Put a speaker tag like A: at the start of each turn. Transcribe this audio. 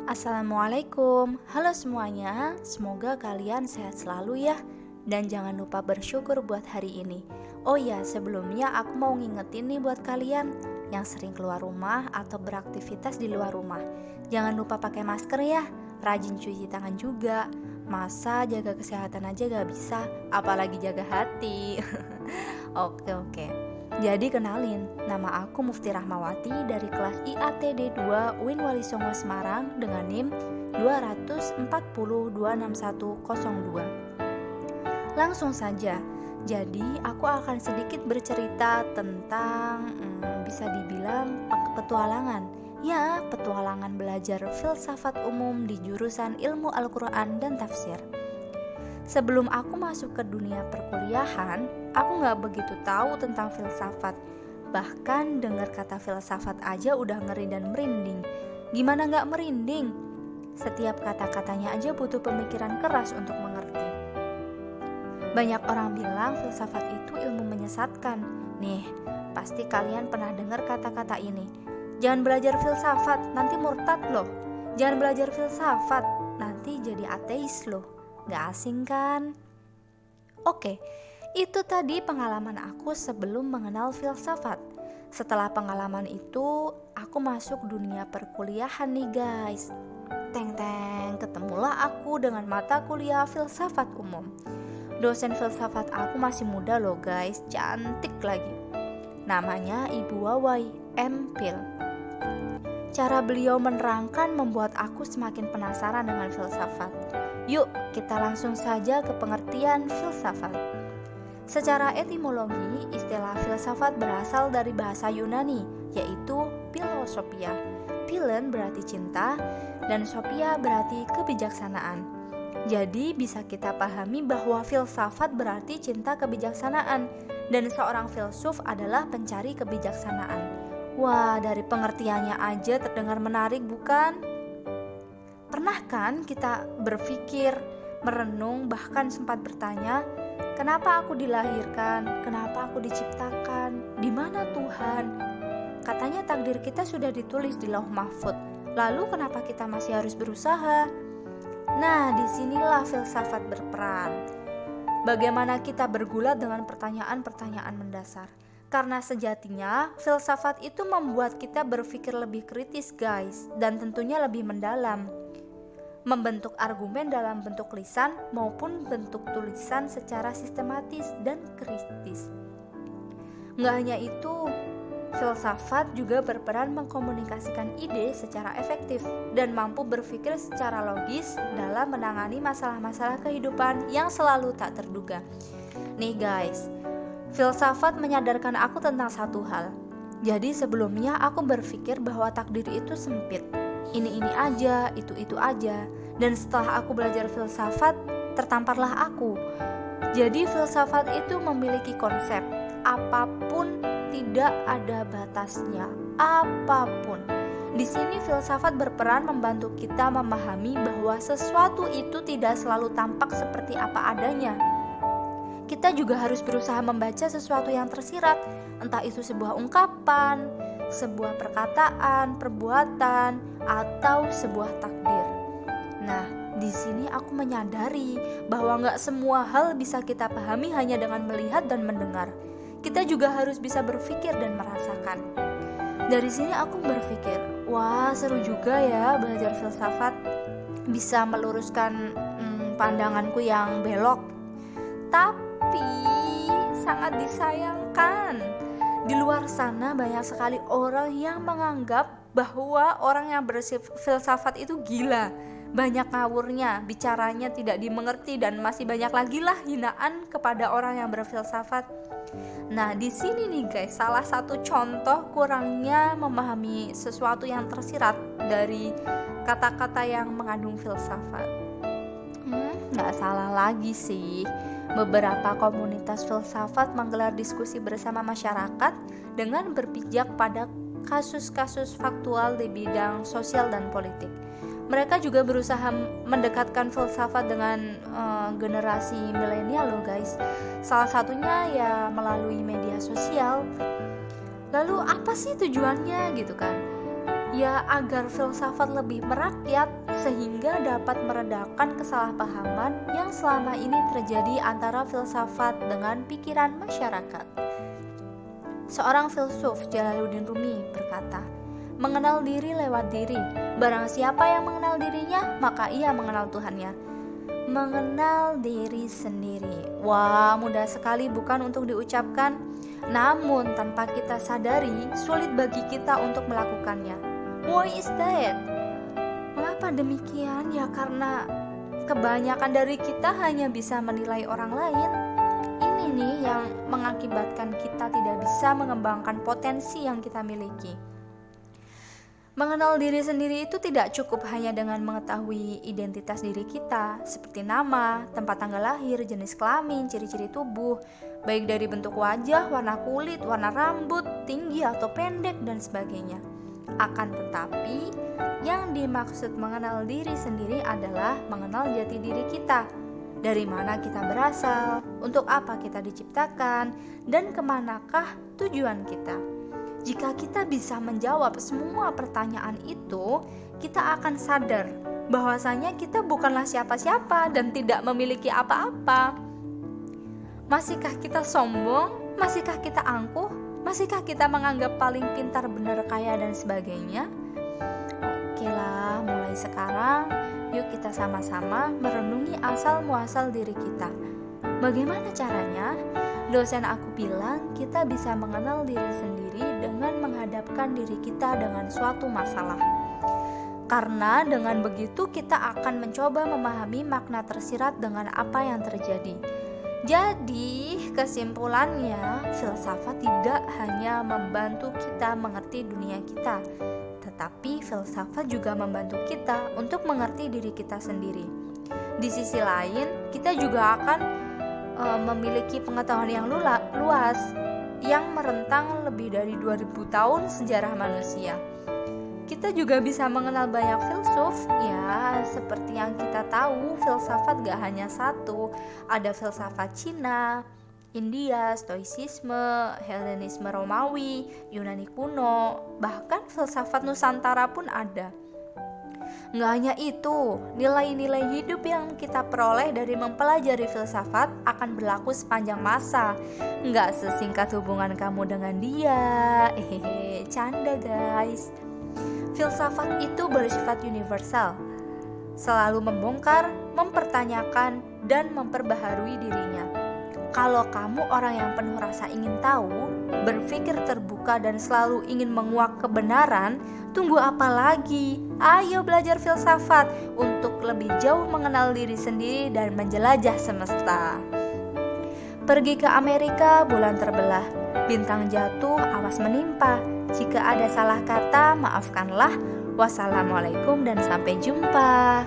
A: Assalamualaikum, halo semuanya, semoga kalian sehat selalu ya. Dan jangan lupa bersyukur buat hari ini. Oh ya, sebelumnya aku mau ngingetin nih buat kalian yang sering keluar rumah atau beraktivitas di luar rumah. Jangan lupa pakai masker ya, rajin cuci tangan juga. Masa jaga kesehatan aja gak bisa, apalagi jaga hati. Oke. Jadi kenalin, nama aku Mufti Rahmawati dari kelas IATD 2 UIN Wali Songo Semarang dengan NIM 240261102. Langsung saja, jadi aku akan sedikit bercerita tentang bisa dibilang petualangan. Ya, petualangan belajar filsafat umum di jurusan Ilmu Al-Quran dan Tafsir. Sebelum aku masuk ke dunia perkuliahan, aku gak begitu tahu tentang filsafat. Bahkan dengar kata filsafat aja udah ngeri dan merinding. Gimana gak merinding? Setiap kata-katanya aja butuh pemikiran keras untuk mengerti. Banyak orang bilang filsafat itu ilmu menyesatkan. Nih, pasti kalian pernah dengar kata-kata ini. Jangan belajar filsafat, nanti murtad loh. Jangan belajar filsafat, nanti jadi ateis loh. Gak asing kan? Oke, itu tadi pengalaman aku sebelum mengenal filsafat. Setelah pengalaman itu, aku masuk dunia perkuliahan nih guys. Ketemulah aku dengan mata kuliah filsafat umum. Dosen filsafat aku masih muda loh guys, cantik lagi. Namanya Ibu Wawai M. Pil. Cara beliau menerangkan membuat aku semakin penasaran dengan filsafat. Yuk, kita langsung saja ke pengertian filsafat. Secara etimologi, istilah filsafat berasal dari bahasa Yunani, yaitu philosophia. Philen berarti cinta, dan sophia berarti kebijaksanaan. Jadi bisa kita pahami bahwa filsafat berarti cinta kebijaksanaan, dan seorang filsuf adalah pencari kebijaksanaan. Wah, dari pengertiannya aja terdengar menarik bukan? Pernah kan kita berpikir, merenung, bahkan sempat bertanya, kenapa aku dilahirkan? Kenapa aku diciptakan? Di mana Tuhan? Katanya takdir kita sudah ditulis di Lauh Mahfuz. Lalu kenapa kita masih harus berusaha? Nah, disinilah filsafat berperan. Bagaimana kita bergulat dengan pertanyaan-pertanyaan mendasar. Karena sejatinya, filsafat itu membuat kita berpikir lebih kritis guys, dan tentunya lebih mendalam. Membentuk argumen dalam bentuk lisan maupun bentuk tulisan secara sistematis dan kritis. Nggak hanya itu, filsafat juga berperan mengkomunikasikan ide secara efektif dan mampu berpikir secara logis dalam menangani masalah-masalah kehidupan yang selalu tak terduga. Nih guys, filsafat menyadarkan aku tentang satu hal. Jadi sebelumnya aku berpikir bahwa takdir itu sempit. Ini aja, itu aja. Dan setelah aku belajar filsafat, tertamparlah aku. Jadi filsafat itu memiliki konsep, apapun tidak ada batasnya, apapun. Di sini filsafat berperan membantu kita memahami bahwa sesuatu itu tidak selalu tampak seperti apa adanya. Kita juga harus berusaha membaca sesuatu yang tersirat, entah itu sebuah ungkapan, sebuah perkataan, perbuatan, atau sebuah takdir. Nah, di sini aku menyadari bahwa nggak semua hal bisa kita pahami hanya dengan melihat dan mendengar. Kita juga harus bisa berpikir dan merasakan. Dari sini aku berpikir, wah seru juga ya belajar filsafat, bisa meluruskan pandanganku yang belok. Tapi sangat disayangkan, di luar sana banyak sekali orang yang menganggap bahwa orang yang berfilsafat itu gila, banyak ngawurnya, bicaranya tidak dimengerti, dan masih banyak lagi lah hinaan kepada orang yang berfilsafat. Nah, di sini nih guys, salah satu contoh kurangnya memahami sesuatu yang tersirat dari kata-kata yang mengandung filsafat. Nggak salah lagi sih. Beberapa komunitas filsafat menggelar diskusi bersama masyarakat dengan berpijak pada kasus-kasus faktual di bidang sosial dan politik. Mereka juga berusaha mendekatkan filsafat dengan generasi milenial loh guys. Salah satunya ya melalui media sosial. Lalu apa sih tujuannya gitu kan? Ya, agar filsafat lebih merakyat sehingga dapat meredakan kesalahpahaman yang selama ini terjadi antara filsafat dengan pikiran masyarakat. Seorang filsuf, Jalaluddin Rumi, berkata, "Mengenal diri lewat diri. Barang siapa yang mengenal dirinya, maka ia mengenal Tuhannya." Mengenal diri sendiri. Wah, mudah sekali bukan untuk diucapkan, namun tanpa kita sadari, sulit bagi kita untuk melakukannya. Why is that? Mengapa demikian? Ya karena kebanyakan dari kita hanya bisa menilai orang lain. Ini nih yang mengakibatkan kita tidak bisa mengembangkan potensi yang kita miliki. Mengenal diri sendiri itu tidak cukup hanya dengan mengetahui identitas diri kita, seperti nama, tempat tanggal lahir, jenis kelamin, ciri-ciri tubuh, baik dari bentuk wajah, warna kulit, warna rambut, tinggi atau pendek, dan sebagainya. Akan tetapi, yang dimaksud mengenal diri sendiri adalah mengenal jati diri kita. Dari mana kita berasal, untuk apa kita diciptakan, dan kemanakah tujuan kita. Jika kita bisa menjawab semua pertanyaan itu, kita akan sadar bahwasanya kita bukanlah siapa-siapa dan tidak memiliki apa-apa. Masihkah kita sombong? Masihkah kita angkuh? Masihkah kita menganggap paling pintar, benar, kaya, dan sebagainya? Oke lah, mulai sekarang yuk kita sama-sama merenungi asal-muasal diri kita. Bagaimana caranya? Dosen aku bilang kita bisa mengenal diri sendiri dengan menghadapkan diri kita dengan suatu masalah. Karena dengan begitu kita akan mencoba memahami makna tersirat dengan apa yang terjadi. Jadi, kesimpulannya, filsafat tidak hanya membantu kita mengerti dunia kita, tetapi filsafat juga membantu kita untuk mengerti diri kita sendiri. Di sisi lain, kita juga akan memiliki pengetahuan yang luas yang merentang lebih dari 2000 tahun sejarah manusia. Kita juga bisa mengenal banyak filsuf, ya seperti yang kita tahu filsafat gak hanya satu, ada filsafat Cina, India, Stoicisme, Helenisme Romawi, Yunani kuno, bahkan filsafat Nusantara pun ada. Gak hanya itu, nilai-nilai hidup yang kita peroleh dari mempelajari filsafat akan berlaku sepanjang masa. Gak sesingkat hubungan kamu dengan dia, canda guys. Filsafat itu bersifat universal, selalu membongkar, mempertanyakan, dan memperbaharui dirinya. Kalau kamu orang yang penuh rasa ingin tahu, berpikir terbuka dan selalu ingin menguak kebenaran, tunggu apa lagi? Ayo belajar filsafat untuk lebih jauh mengenal diri sendiri dan menjelajah semesta. Pergi ke Amerika, bulan terbelah, bintang jatuh, awas menimpa. Jika ada salah kata, maafkanlah. Wassalamualaikum dan sampai jumpa.